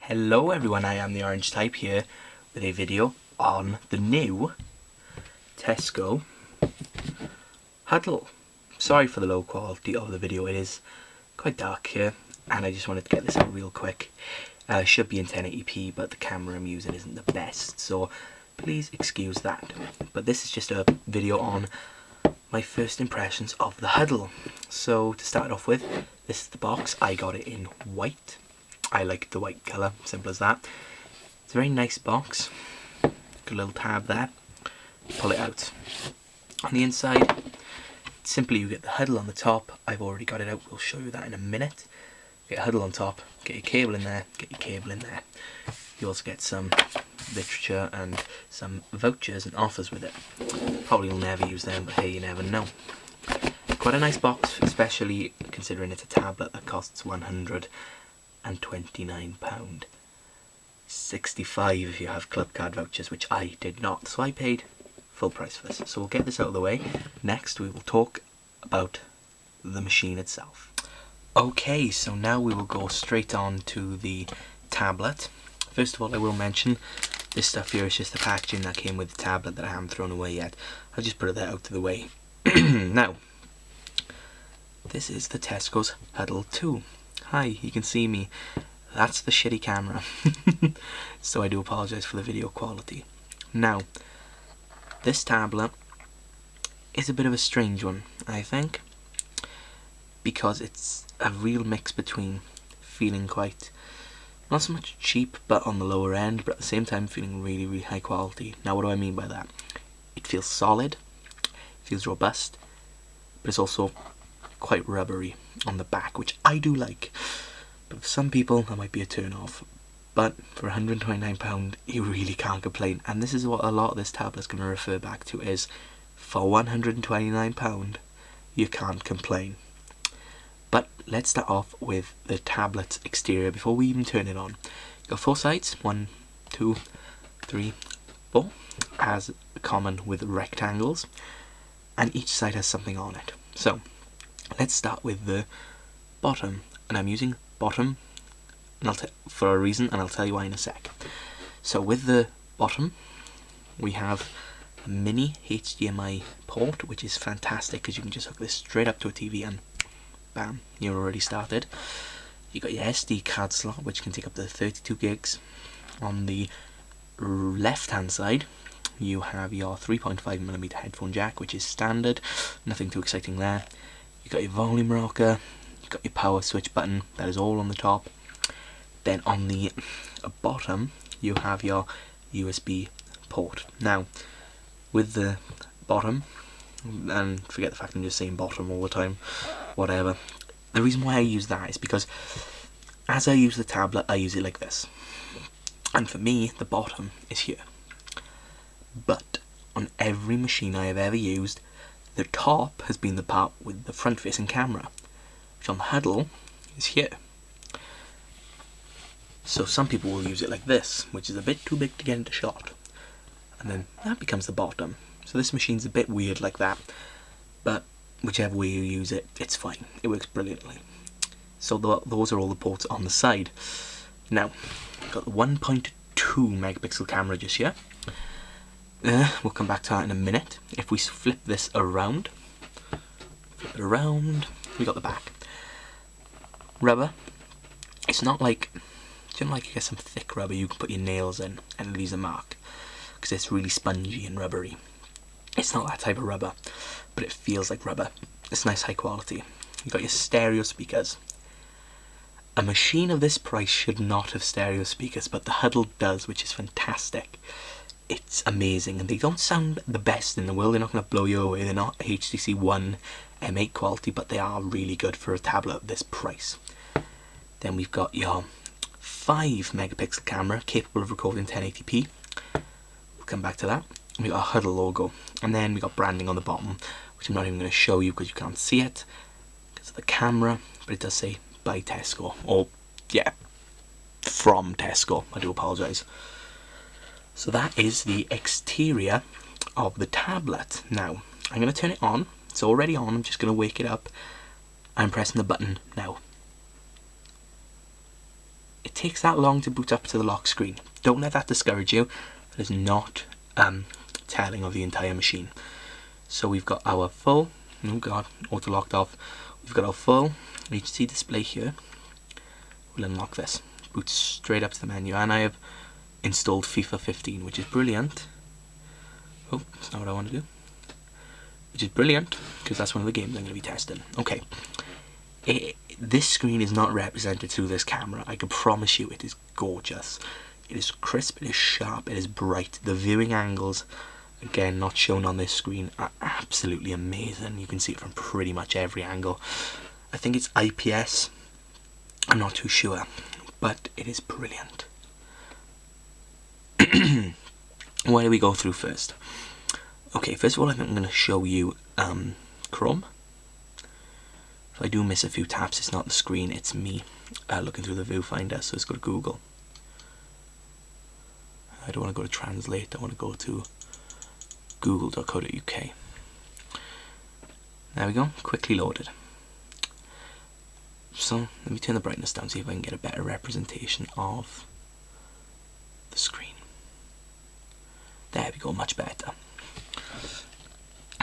Hello everyone, I am the Orange Type here with a video on the new Tesco Hudl. Sorry for the low quality of the video, it is quite dark here and I just wanted to get this out real quick. Should be in 1080p but the camera I'm using isn't the best, so please excuse that. But this is just a video on my first impressions of the Hudl. So to start off with, this is the box. I got it in white. I like the white colour, simple as that. It's a very nice box. Got a little tab there. Pull it out. On the inside, simply you get the Hudl on the top. I've already got it out, we'll show you that in a minute. Get a Hudl on top, get your cable in there, get your cable in there. You also get some literature and some vouchers and offers with it. Probably will never use them, but hey, you never know. Quite a nice box, especially considering it's a tablet that costs £129. £65 if you have clubcard vouchers, which I did not, so I paid full price for this. So we'll get this out of the way. Next we will talk about the machine itself. Okay, so now we will go straight on to the tablet. First of all, I will mention this stuff here is just the packaging that came with the tablet that I haven't thrown away yet. I'll just put it out of the way. Now, this is the Tesco's Hudl 2. Hi, you can see me. That's the shitty camera. So I do apologise for the video quality. Now, this tablet is a bit of a strange one, I think, because it's a real mix between feeling quite, not so much cheap, but on the lower end, but at the same time feeling really, really high quality. Now, what do I mean by that? It feels solid, it feels robust, but it's also quite rubbery on the back, which I do like. But for some people, that might be a turn off. But for £129, you really can't complain. And this is what a lot of this tablet is going to refer back to, is for £129, you can't complain. But let's start off with the tablet's exterior before we even turn it on. You've got 4 sides, 1, 2, 3, 4, as common with rectangles, and each side has something on it. So let's start with the bottom, and I'm using bottom and for a reason, and I'll tell you why in a sec. So with the bottom, we have a mini HDMI port, which is fantastic because you can just hook this straight up to a TV and bam, you're already started. You got your SD card slot, which can take up to 32 gigs. On the left hand side, you have your 3.5mm headphone jack, which is standard, nothing too exciting there. You got your volume rocker, you got your power switch button, that is all on the top. Then on the bottom, you have your USB port. Now, with the bottom, and forget the fact I'm just saying bottom all the time, whatever. The reason why I use that is because as I use the tablet, I use it like this. And for me, the bottom is here. But on every machine I have ever used, the top has been the part with the front-facing camera, which on the Hudl is here. So some people will use it like this, which is a bit too big to get into shot. And then that becomes the bottom. So this machine's a bit weird like that, but whichever way you use it, it's fine. It works brilliantly. So those are all the ports on the side. Now, I've got the 1.2 megapixel camera just here. We'll come back to that in a minute. If we flip this around, we got the back. Rubber. It's not like, you know, like you get some thick rubber you can put your nails in and it leaves a mark, because it's really spongy and rubbery. It's not that type of rubber, but it feels like rubber. It's nice high quality. You've got your stereo speakers. A machine of this price should not have stereo speakers, but the Hudl does, which is fantastic. It's amazing, and they don't sound the best in the world. They're not going to blow you away. They're not HTC One M8 quality, but they are really good for a tablet of this price. Then we've got your 5 megapixel camera, capable of recording 1080p. We'll come back to that. We've got a Hudl logo, and then we've got branding on the bottom, which I'm not even going to show you because you can't see it because of the camera, but it does say by Tesco, or yeah, from Tesco. I do apologise. So that is the exterior of the tablet. Now, I'm going to turn it on. It's already on. I'm just going to wake it up. I'm pressing the button now. takes that long to boot up to the lock screen. Don't let that discourage you. That is not telling of the entire machine. So we've got our full, oh god, auto locked off. We've got our full HC display here. We'll unlock this. Boots straight up to the menu, and I have installed FIFA 15, which is brilliant. Oh, that's not what I want to do. Which is brilliant, because that's one of the games I'm going to be testing. Okay. This screen is not represented through this camera. I can promise you it is gorgeous. It is crisp, it is sharp, it is bright. The viewing angles, again, not shown on this screen, are absolutely amazing. You can see it from pretty much every angle. I think it's IPS. I'm not too sure, but it is brilliant. Where do we go through first? Okay, first of all, I think I'm going to show you Chrome. If I do miss a few taps, it's not the screen, it's me looking through the viewfinder, so let's go to Google. I don't want to go to Translate, I want to go to google.co.uk. There we go, quickly loaded. So, let me turn the brightness down, see if I can get a better representation of the screen. There we go, much better.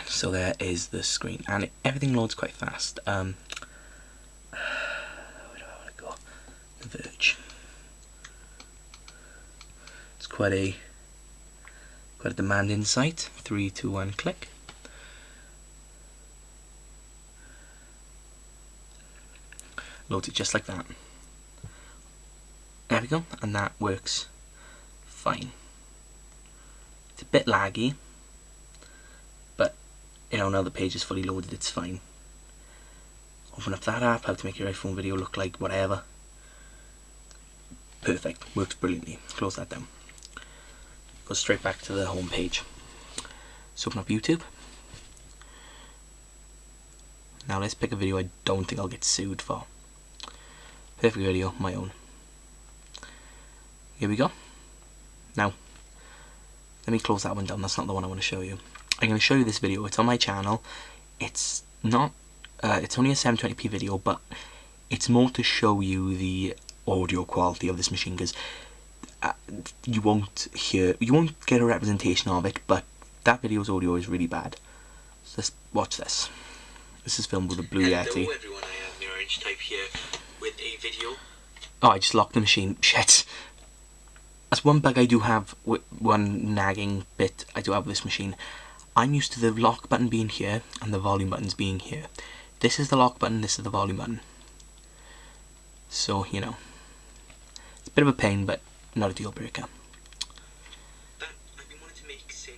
So there is the screen, and everything loads quite fast. Where do I want to go? The Verge. It's quite a demanding site. 3, 2, 1, click. Loads it just like that. There we go, and that works fine. It's a bit laggy, but you know, now the page is fully loaded, it's fine. Open up that app, how to make your iPhone video look like whatever. Perfect, works brilliantly. Close that down. Go straight back to the home page. So open up YouTube. Now let's pick a video I don't think I'll get sued for. Perfect video, my own. Here we go. Now, let me close that one down, that's not the one I want to show you. I'm going to show you this video, it's on my channel. It's not, it's only a 720p video, but it's more to show you the audio quality of this machine, because you won't get a representation of it, but that video's audio is really bad. So let's watch this. This is filmed with a Blue Yeti. Hello everyone, I am the Orange Type here with a video. Oh, I just locked the machine. Shit. That's one bug I do have, one nagging bit I do have with this machine. I'm used to the lock button being here and the volume buttons being here. This is the lock button, this is the volume button. So, you know, it's a bit of a pain, but not a deal breaker. I've been wanting to make since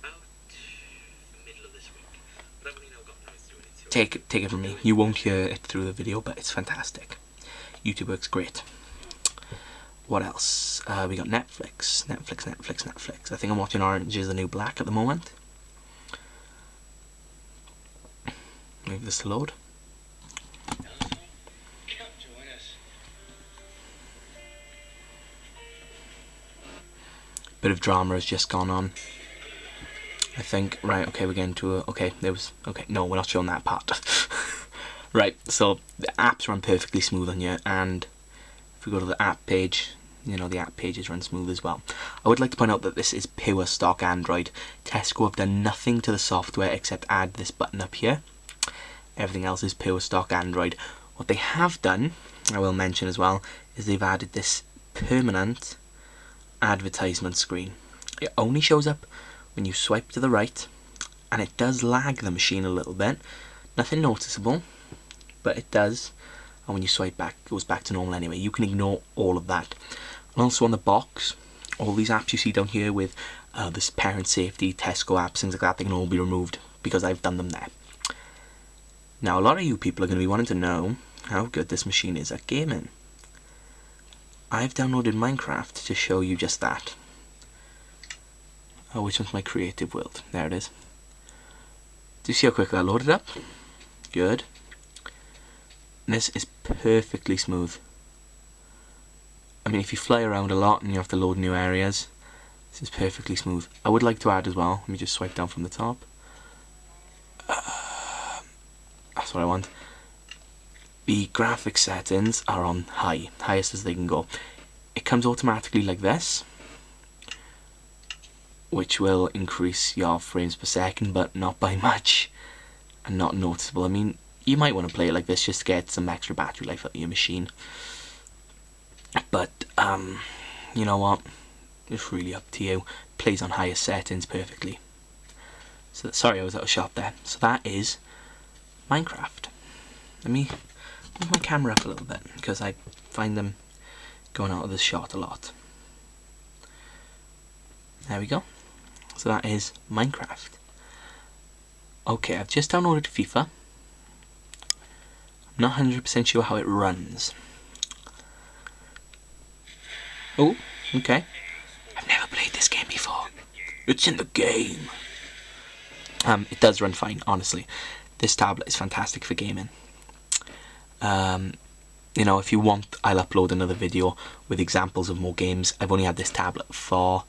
about the middle of this week, but I've only now gotten around to doing it. Take it from me, you won't hear it through the video, but it's fantastic. YouTube works great. What else? We got Netflix. I think I'm watching Orange is the New Black at the moment. Wait for this to load. Bit of drama has just gone on. I think, right, okay, we're getting to a, okay, no, we're not showing that part. Right, so the apps run perfectly smooth on here, and if we go to the app page, you know, the app pages run smooth as well. I would like to point out that this is pure stock Android. Tesco have done nothing to the software except add this button up here. Everything else is pure stock Android. What they have done, I will mention as well, is they've added this permanent advertisement screen. It only shows up when you swipe to the right, and it does lag the machine a little bit. Nothing noticeable, but it does. And when you swipe back, it goes back to normal anyway. You can ignore all of that. And also on the box, all these apps you see down here with this parent safety, Tesco apps, things like that, they can all be removed because I've done them there. Now, a lot of you people are going to be wanting to know how good this machine is at gaming. I've downloaded Minecraft to show you just that. Oh, which one's my creative world? There it is. Do you see how quickly I loaded up? Good. This is perfectly smooth. I mean, if you fly around a lot and you have to load new areas, this is perfectly smooth. I would like to add as well, let me just swipe down from the top. That's what I want. the graphics settings are on high, highest as they can go. It comes automatically like this, which will increase your frames per second, but not by much and not noticeable. I mean, you might want to play it like this just to get some extra battery life out of your machine, but you know what, it's really up to you. It plays on highest settings perfectly. So sorry I was out of shot there. So that is Minecraft. Let me move my camera up a little bit because I find them going out of the shot a lot. There we go. So that is Minecraft. Okay, I've just downloaded FIFA. I'm not 100% sure how it runs. Oh, okay. I've never played this game before. It's in the game. It does run fine, honestly. This tablet is fantastic for gaming. You know, if you want, I'll upload another video with examples of more games. I've only had this tablet for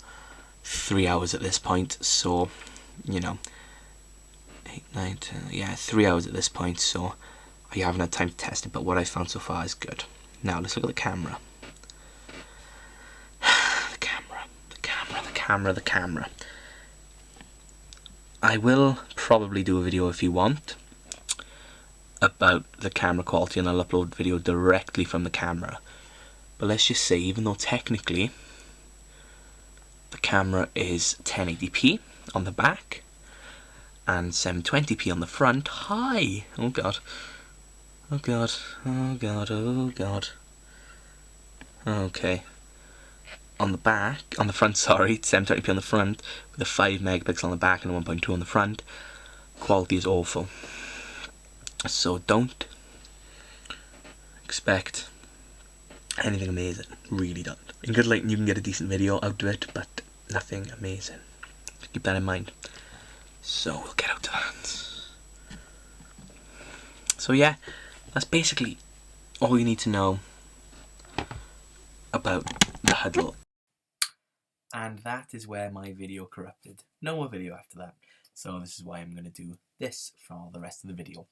3 hours at this point, so, you know, 8, 9, 10, yeah, 3 hours at this point, so I haven't had time to test it, but what I've found so far is good. Now, let's look at the camera. The camera. I will probably do a video if you want about the camera quality, and I'll upload video directly from the camera. But let's just say, even though technically the camera is 1080p on the back and 720p on the front. Hi! Oh god. Oh god. Oh god. Oh god. Okay. On the back, on the front, sorry, 720p on the front, with a 5 megapixel on the back and a 1.2 on the front. Quality is awful. So don't expect anything amazing. Really don't. In good lighting you can get a decent video out of it, but nothing amazing. Keep that in mind. So we'll get out to that. So yeah, that's basically all you need to know about the Hudl. And that is where my video corrupted. No more video after that. So this is why I'm going to do this for the rest of the video.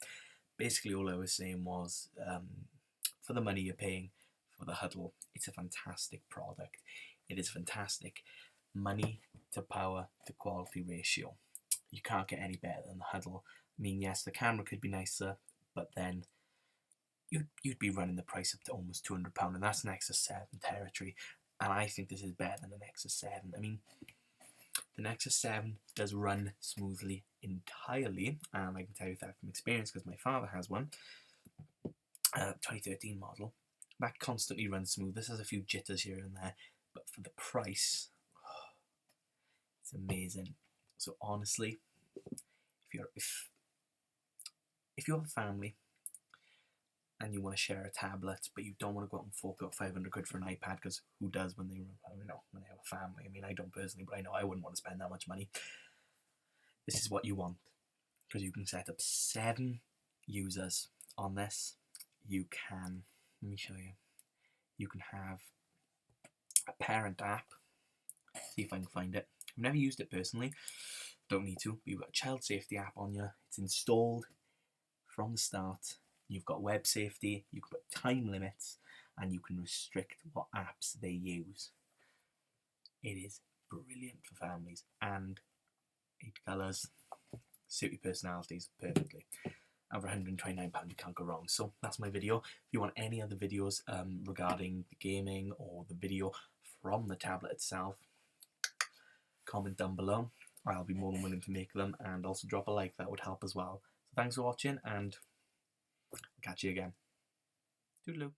Basically all I was saying was, for the money you're paying for the Hudl, it's a fantastic product. It is fantastic. Money to power to quality ratio. You can't get any better than the Hudl. I mean, yes, the camera could be nicer, but then you'd be running the price up to almost £200, and that's Nexus 7 territory. And I think this is better than the Nexus 7. I mean, the Nexus 7 does run smoothly entirely, and I can tell you that from experience because my father has one, 2013 model. That constantly runs smooth. This has a few jitters here and there, but for the price, oh, it's amazing. So honestly, if you have a family and you want to share a tablet, but you don't want to go out and fork out 500 quid for an iPad, because who does when they have a family? I mean, I don't personally, but I know I wouldn't want to spend that much money. This is what you want, because you can set up 7 users on this. You can, let me show you. You can have a parent app. See if I can find it. I've never used it personally. Don't need to. But you've got a child safety app on you. It's installed from the start. You've got web safety. You can put time limits, and you can restrict what apps they use. It is brilliant for families, and 8 colours suit your personalities perfectly. Over £129, you can't go wrong. So that's my video. If you want any other videos regarding the gaming or the video from the tablet itself, comment down below. I'll be more than willing to make them, and also drop a like. That would help as well. So thanks for watching, and I'll catch you again. Toodaloo.